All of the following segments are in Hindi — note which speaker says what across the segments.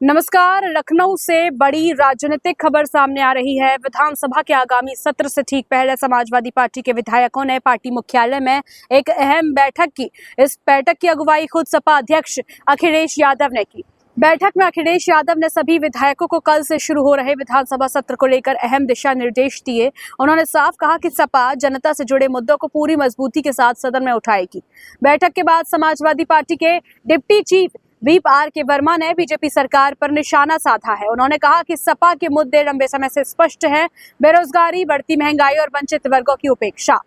Speaker 1: नमस्कार। लखनऊ से बड़ी राजनीतिक खबर सामने आ रही है। विधानसभा के आगामी सत्र से ठीक पहले समाजवादी पार्टी के विधायकों ने पार्टी मुख्यालय में एक अहम बैठक की। इस बैठक की अगुवाई खुद सपा अध्यक्ष अखिलेश यादव ने की। बैठक में अखिलेश यादव ने सभी विधायकों को कल से शुरू हो रहे विधानसभा सत्र को लेकर अहम दिशा निर्देश दिए। उन्होंने साफ कहा कि सपा जनता से जुड़े मुद्दों को पूरी मजबूती के साथ सदन में उठाएगी। बैठक के बाद समाजवादी पार्टी के deputy chief whip R K. Verma ने बीजेपी सरकार पर निशाना साधा है। उन्होंने कहा कि सपा के मुद्दे लंबे समय से स्पष्ट हैं, बेरोजगारी, बढ़ती महंगाई और वंचित वर्गों की उपेक्षा।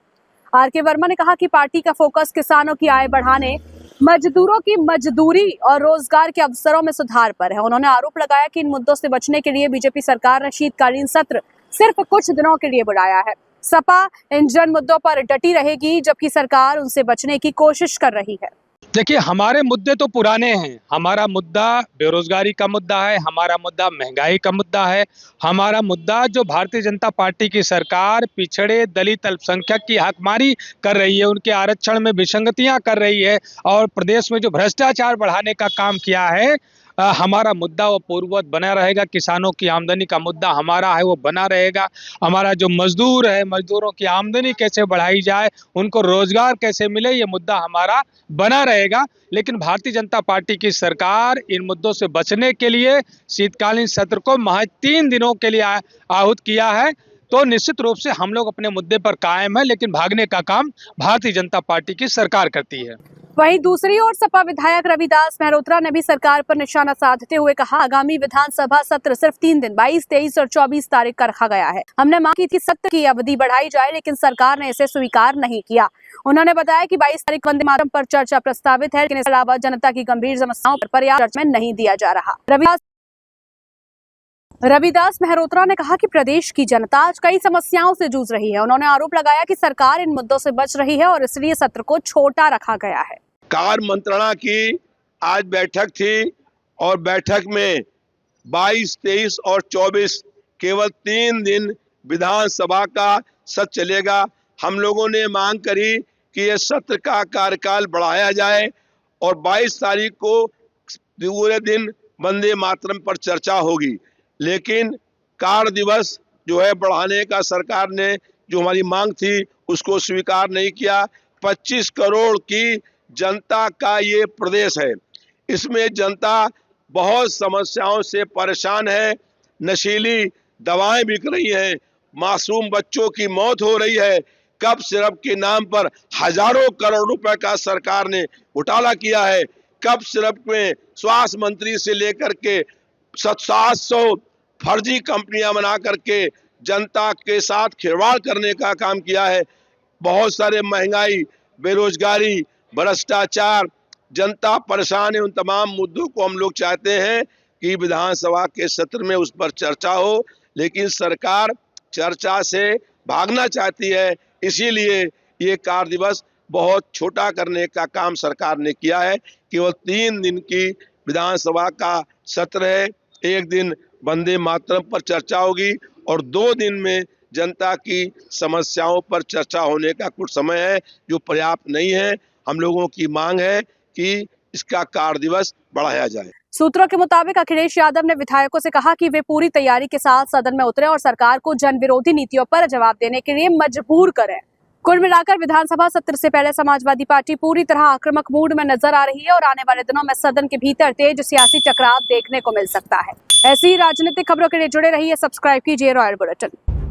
Speaker 1: आर.के. वर्मा ने कहा कि पार्टी का फोकस किसानों की आय बढ़ाने, मजदूरों की मजदूरी और रोजगार के अवसरों में सुधार पर है। उन्होंने आरोप लगाया कि इन मुद्दों से बचने के लिए बीजेपी सरकार ने शीतकालीन सत्र सिर्फ कुछ दिनों के लिए बुलाया है। सपा इन जन मुद्दों पर डटी रहेगी, जबकि सरकार उनसे बचने की कोशिश कर रही है।
Speaker 2: देखिए, हमारे मुद्दे तो पुराने हैं। हमारा मुद्दा बेरोजगारी का मुद्दा है, हमारा मुद्दा महंगाई का मुद्दा है, हमारा मुद्दा जो भारतीय जनता पार्टी की सरकार पिछड़े दलित अल्पसंख्यक की हकमारी कर रही है, उनके आरक्षण में विसंगतियां कर रही है और प्रदेश में जो भ्रष्टाचार बढ़ाने का काम किया है, हमारा मुद्दा वो पूर्ववत बना रहेगा। किसानों की आमदनी का मुद्दा हमारा है, वो बना रहेगा। हमारा जो मजदूर है, मजदूरों की आमदनी कैसे बढ़ाई जाए, उनको रोजगार कैसे मिले, ये मुद्दा हमारा बना रहेगा। लेकिन भारतीय जनता पार्टी की सरकार इन मुद्दों से बचने के लिए शीतकालीन सत्र को महज 3 दिनों के लिए आहूत किया है। तो निश्चित रूप से हम लोग अपने मुद्दे पर कायम है, लेकिन भागने का काम भारतीय जनता पार्टी की सरकार करती है।
Speaker 1: वहीं दूसरी ओर सपा विधायक रविदास मेहरोत्रा ने भी सरकार पर निशाना साधते हुए कहा, आगामी विधानसभा सत्र सिर्फ 3 दिन 22, 23 और 24 तारीख का रखा गया है। हमने मांग की थी सत्र की अवधि बढ़ाई जाए, लेकिन सरकार ने इसे स्वीकार नहीं किया। उन्होंने बताया कि 22 तारीख वंदे मातरम पर चर्चा प्रस्तावित है, लेकिन इसके अलावा जनता की गंभीर समस्याओं पर पर्याप्त चर्चा नहीं दिया जा रहा। रविदास मेहरोत्रा ने कहा कि प्रदेश की जनता आज कई समस्याओं से जूझ रही है। उन्होंने आरोप लगाया कि सरकार इन मुद्दों से बच रही है और इसलिए सत्र को छोटा रखा गया है।
Speaker 3: कार्य मंत्रणा की आज बैठक थी और बैठक में 22, 23 और 24 केवल 3 दिन विधानसभा का सत्र चलेगा। हम लोगों ने मांग करी कि ये सत्र का कार्यकाल बढ़ाया जाए और 22 तारीख को पूरे दिन वंदे मातरम पर चर्चा होगी, लेकिन कार्य दिवस जो है बढ़ाने का सरकार ने जो हमारी मांग थी उसको स्वीकार नहीं किया। 25 करोड़ की जनता का ये प्रदेश है, इसमें जनता बहुत समस्याओं से परेशान है। नशीली दवाएं बिक रही हैं, मासूम बच्चों की मौत हो रही है, कफ सिरप के नाम पर हजारों करोड़ रुपए का सरकार ने घोटाला किया है। कफ सिरप में स्वास्थ्य मंत्री से लेकर के 700 फर्जी कंपनियां बना करके जनता के साथ खिलवाड़ करने का काम किया है। बहुत सारे महंगाई, बेरोजगारी, भ्रष्टाचार, जनता परेशान है। उन तमाम मुद्दों को हम लोग चाहते हैं कि विधानसभा के सत्र में उस पर चर्चा हो, लेकिन सरकार चर्चा से भागना चाहती है। इसीलिए ये कार्य दिवस बहुत छोटा करने का काम सरकार ने किया है। केवल 3 दिन की विधानसभा का सत्र है। 1 दिन वंदे मातरम पर चर्चा होगी और 2 दिन में जनता की समस्याओं पर चर्चा होने का कुछ समय है जो पर्याप्त नहीं है। हम लोगों की मांग है कि इसका कार्य दिवस बढ़ाया जाए।
Speaker 1: सूत्रों के मुताबिक अखिलेश यादव ने विधायकों से कहा कि वे पूरी तैयारी के साथ सदन में उतरे और सरकार को जन विरोधी नीतियों पर जवाब देने के लिए मजबूर करें। कुल मिलाकर विधानसभा सत्र से पहले समाजवादी पार्टी पूरी तरह आक्रामक मूड में नजर आ रही है और आने वाले दिनों में सदन के भीतर तेज सियासी टकराव देखने को मिल सकता है। ऐसी राजनीतिक खबरों के लिए जुड़े रहिए, सब्सक्राइब कीजिए रॉयल बुलेटिन।